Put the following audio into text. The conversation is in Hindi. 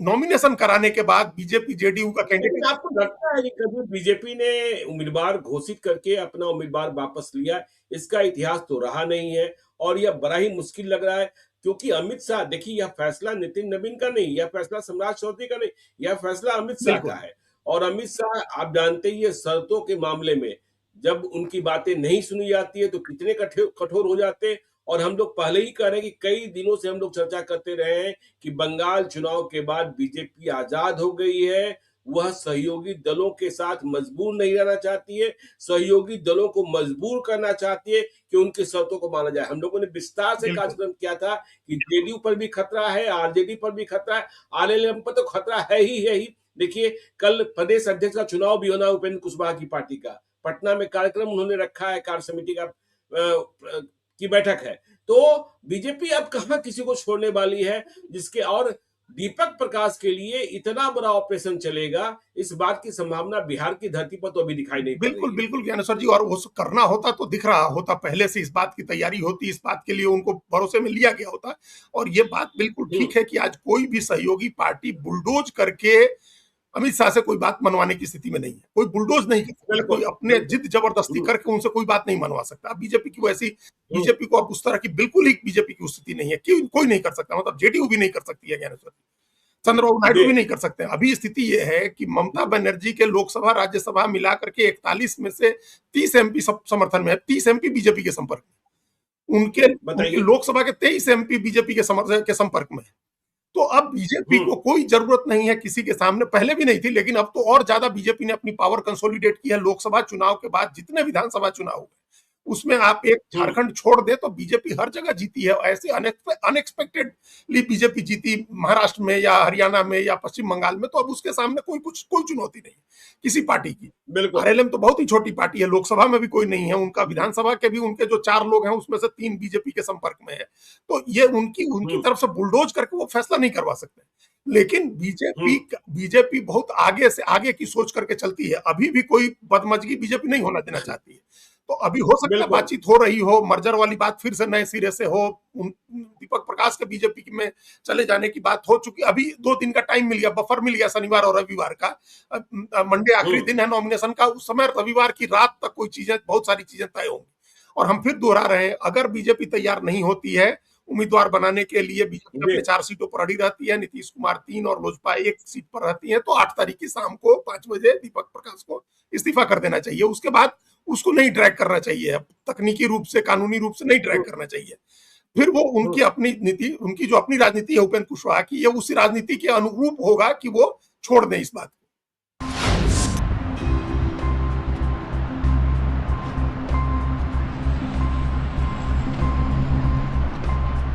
नॉमिनेशन कराने के बाद बीजेपी जेडीयू का लेकिन कैंडिडेट। आपको लगता है कि कभी बीजेपी ने उम्मीदवार घोषित करके अपना उम्मीदवार वापस लिया? इसका इतिहास तो रहा नहीं है और यह बड़ा ही मुश्किल लग रहा है, क्योंकि अमित शाह, देखिए, यह फैसला नितिन नवीन का नहीं, यह फैसला सम्राट चौधरी का नहीं, यह फैसला अमित शाह का बिल्कुल। है। और अमित शाह, आप जानते ही हैं, शर्तों के मामले में जब उनकी बातें नहीं सुनी जाती है तो कितने कठोर हो जाते हैं। और हम लोग पहले ही कह रहे हैं कि कई दिनों से हम लोग चर्चा करते रहे हैं कि बंगाल चुनाव के बाद बीजेपी आजाद हो गई है, वह सहयोगी दलों के साथ मजबूर नहीं रहना चाहती है, सहयोगी दलों को मजबूर करना चाहती है कि उनकी शर्तों को माना जाए। हम लोगों ने विस्तार से बिल्कुल। कार्यक्रम किया था कि जेडीयू पर भी खतरा है, आरजेडी पर भी खतरा है, आरएलएम पर तो खतरा है ही। देखिए, कल प्रदेश अध्यक्ष का चुनाव भी होना है उपेंद्र कुशवाहा की पार्टी का, पटना में कार्यक्रम उन्होंने रखा है, कार्य समिति का की बैठक है। तो बीजेपी अब कहां किसी को छोड़ने वाली है, जिसके और दीपक प्रकाश के लिए इतना बड़ा ऑपरेशन चलेगा, इस बात की संभावना बिहार की धरती पर तो अभी दिखाई नहीं पड़ बिल्कुल रही है। बिल्कुल ज्ञानेश्वर जी, और वो करना होता तो दिख रहा होता, पहले से इस बात की तैयारी होती, इस बात के लिए उनको भरोसे में लिया गया होता। और ये बात बिल्कुल हम्म। ठीक है कि आज कोई भी सहयोगी पार्टी बुलडोज करके अमित शाह से कोई बात मनवाने की स्थिति में नहीं है। कोई बुलडोज नहीं कर सकता, कोई बिल्कुल, अपने बिल्कुल। जिद जबरदस्ती हम्म, करके उनसे कोई बात नहीं मनवा सकता। बीजेपी की वैसी, हम्म, बीजेपी को अब उस तरह की बिल्कुल ही बीजेपी की स्थिति नहीं है कि कोई नहीं कर सकता, मतलब जेडीयू भी नहीं कर सकती है ज्ञानेश्वर, चंद्रबाबू नायडू जी। भी नहीं कर सकते। अभी स्थिति ये है कि ममता बनर्जी के लोकसभा राज्यसभा मिलाकर के 41 में से 30 एमपी समर्थन में है, 30 एमपी बीजेपी के संपर्क में, उनके उनके बताइए। लोकसभा के 23 एमपी बीजेपी के संपर्क में है। तो अब बीजेपी हम्म, को कोई जरूरत नहीं है किसी के सामने, पहले भी नहीं थी, लेकिन अब तो और ज्यादा बीजेपी ने अपनी पावर कंसोलिडेट की है। लोकसभा चुनाव के बाद जितने विधानसभा चुनाव हुए, उसमें आप एक हम्म, झारखंड छोड़ दे तो बीजेपी हर जगह जीती है। ऐसे अनएक्सपेक्टेडली बीजेपी जीती महाराष्ट्र में या हरियाणा में या पश्चिम बंगाल में, तो अब उसके सामने कोई चुनौती नहीं किसी पार्टी की। बिल्कुल। आरएलएम तो बहुत ही छोटी पार्टी है, लोकसभा में भी कोई नहीं है उनका, विधानसभा के भी उनके जो 4 लोग हैं उसमें से 3 बीजेपी के संपर्क में है। तो ये उनकी उनकी हम्म, तरफ से बुलडोज करके वो फैसला नहीं करवा सकते। लेकिन बीजेपी हम्म, बीजेपी बहुत आगे से आगे की सोच करके चलती है। अभी भी कोई बदमजगी बीजेपी नहीं होना देना चाहती है। तो अभी हो सकता है बिल्कुल। बातचीत हो रही हो, मर्जर वाली बात फिर से नए सिरे से हो, दीपक प्रकाश के बीजेपी में चले जाने की बात हो चुकी। अभी 2 दिन का टाइम मिल गया, बफर मिल गया शनिवार और रविवार का। मंडे आखिरी हम्म, दिन है नॉमिनेशन का, उस समय रविवार की रात तक कोई चीजें, बहुत सारी चीजें तय होंगी। और हम फिर दोहरा रहे हैं, अगर बीजेपी तैयार नहीं होती है उम्मीदवार बनाने के लिए, बीजेपी जी। अपने 4 सीटों पर अड़ी रहती है, नीतीश कुमार 3 और लोजपा 1 सीट पर रहती है, तो 8 तारीख की शाम को 5 बजे दीपक प्रकाश को इस्तीफा कर देना चाहिए। उसके बाद उसको नहीं ड्रैग करना चाहिए, अब तकनीकी रूप से, कानूनी रूप से नहीं ड्रैग हम्म, करना चाहिए। फिर वो उनकी हम्म, अपनी नीति, उनकी जो अपनी राजनीति है उपेंद्र कुशवाहा की, ये उसी राजनीति के अनुरूप होगा कि वो छोड़ दें इस बात को।